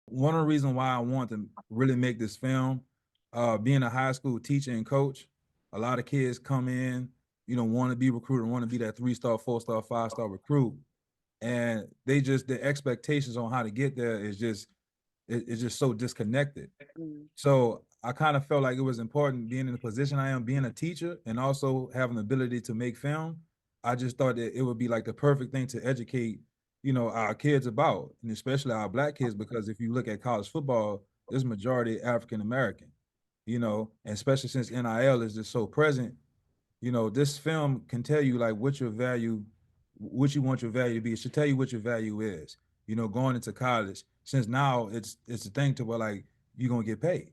One of the reasons why I want to really make this film, being a high school teacher and coach, a lot of kids come in, want to be recruited, want to be that 3-star, 4-star, 5-star recruit, and the expectations on how to get there it's just so disconnected. Mm. So I kind of felt like it was important being in the position I am, being a teacher, and also having the ability to make film. I just thought that it would be like the perfect thing to educate, our kids about, and especially our black kids, because if you look at college football, there's majority African American, and especially since NIL is just so present, this film can tell you like what your value, what you want your value to be. It should tell you what your value is, going into college, since now it's a thing to where like you're gonna get paid.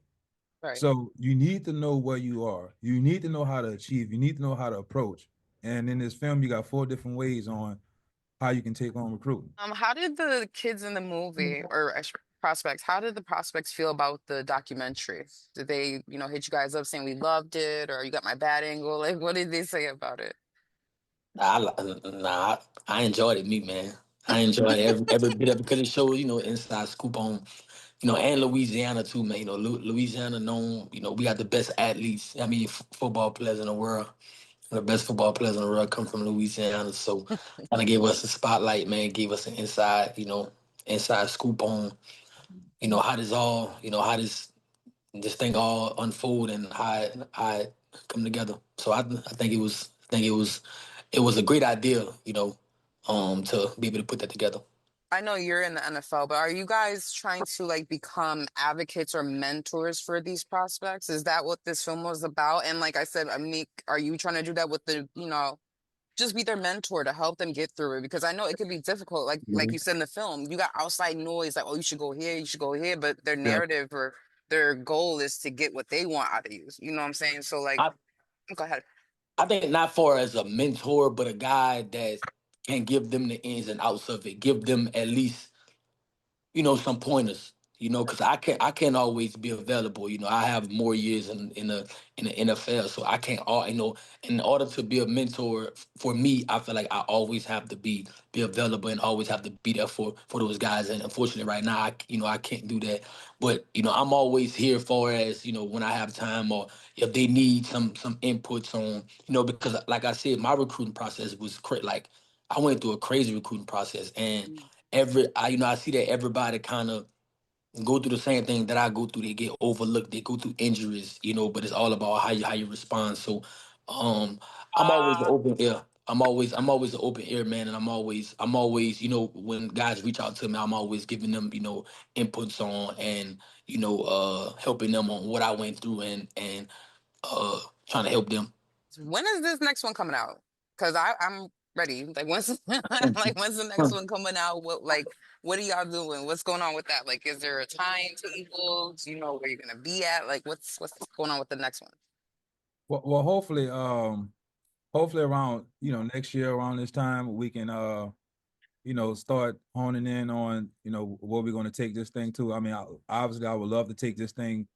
Right. So you need to know where you are. You need to know how to achieve. You need to know how to approach. And in this film, you got 4 different ways on how you can take on recruiting. How did the kids in the movie or prospects, how did the prospects feel about the documentary? Did they, hit you guys up saying we loved it or you got my bad angle? Like, what did they say about it? I enjoyed it, me man. I enjoyed every bit of it because it showed, inside scoop on, and Louisiana too, man. Louisiana known, we got the best athletes. I mean, football players in the world. The best football players in the world come from Louisiana. So kind of gave us a spotlight, man. Gave us an inside scoop on, how this all, how this thing all unfold and how it come together. So I think it was a great idea, to be able to put that together. I know you're in the NFL, but are you guys trying to like become advocates or mentors for these prospects? Is that what this film was about? And like I said, Amik, are you trying to do that with the, just be their mentor to help them get through it? Because I know it could be difficult. Like you said in the film, you got outside noise, like, oh, you should go here, you should go here, but their Yeah. narrative or their goal is to get what they want out of you. You know what I'm saying? So like, I go ahead. I think not for as a mentor, but a guy that can give them the ins and outs of it, give them at least some pointers, because I can't always be available. I have more years in the NFL, so I can't all in order to be a mentor for me, I feel like I always have to be available and always have to be there for those guys. And unfortunately right now I can't do that. But I'm always here for as, when I have time or if they need some inputs on, because like I said, my recruiting process was like I went through a crazy recruiting process and I see that everybody kind of go through the same thing that I go through. They get overlooked. They go through injuries, but it's all about how you respond. So, um, I'm always an open ear. I'm always an open ear, man, and I'm always when guys reach out to me, I'm always giving them inputs on and helping them on what I went through and trying to help them. When is this next one coming out? Because I'm ready. Like when's like when's the next one coming out? What are y'all doing? What's going on with that? Like is there a time table? Do you know where you're gonna be at? Like what's going on with the next one? Well, hopefully around, next year around this time, we can, start honing in on, where we're going to take this thing to. I mean, obviously, I would love to take this thing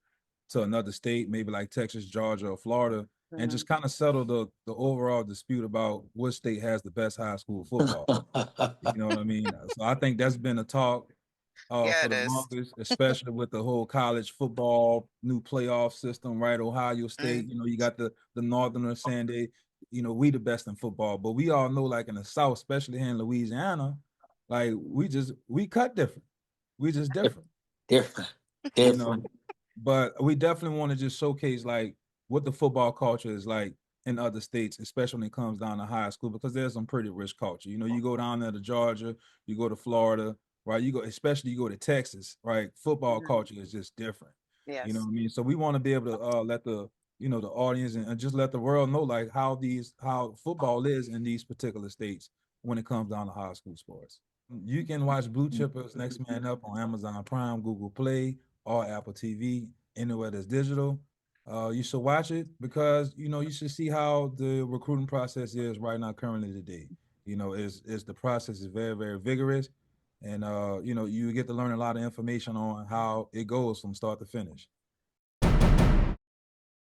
to another state, maybe like Texas, Georgia, or Florida, and Mhm. just kind of settle the overall dispute about what state has the best high school football. You know what I mean? So I think that's been a talk Yeah, for it the is. longest, especially with the whole college football new playoff system, right? Ohio State, Mm. you got the Northerners saying they, we the best in football, but we all know, like in the South, especially here in Louisiana, like we cut different. We just different, Different, you different. know. But we definitely want to just showcase like what the football culture is like in other states, especially when it comes down to high school, because there's some pretty rich culture. You go down there to Georgia, you go to Florida, right? Especially you go to Texas, right? Football Mhm. culture is just different. You know Yes. what I mean? So we want to be able to let the audience and just let the world know like how football is in these particular states when it comes down to high school sports. You can watch Blue Chippers Next Man Up on Amazon Prime, Google Play, or Apple TV, anywhere that's digital. You should watch it because you should see how the recruiting process is right now, currently today. Is the process is very, very vigorous, and you get to learn a lot of information on how it goes from start to finish.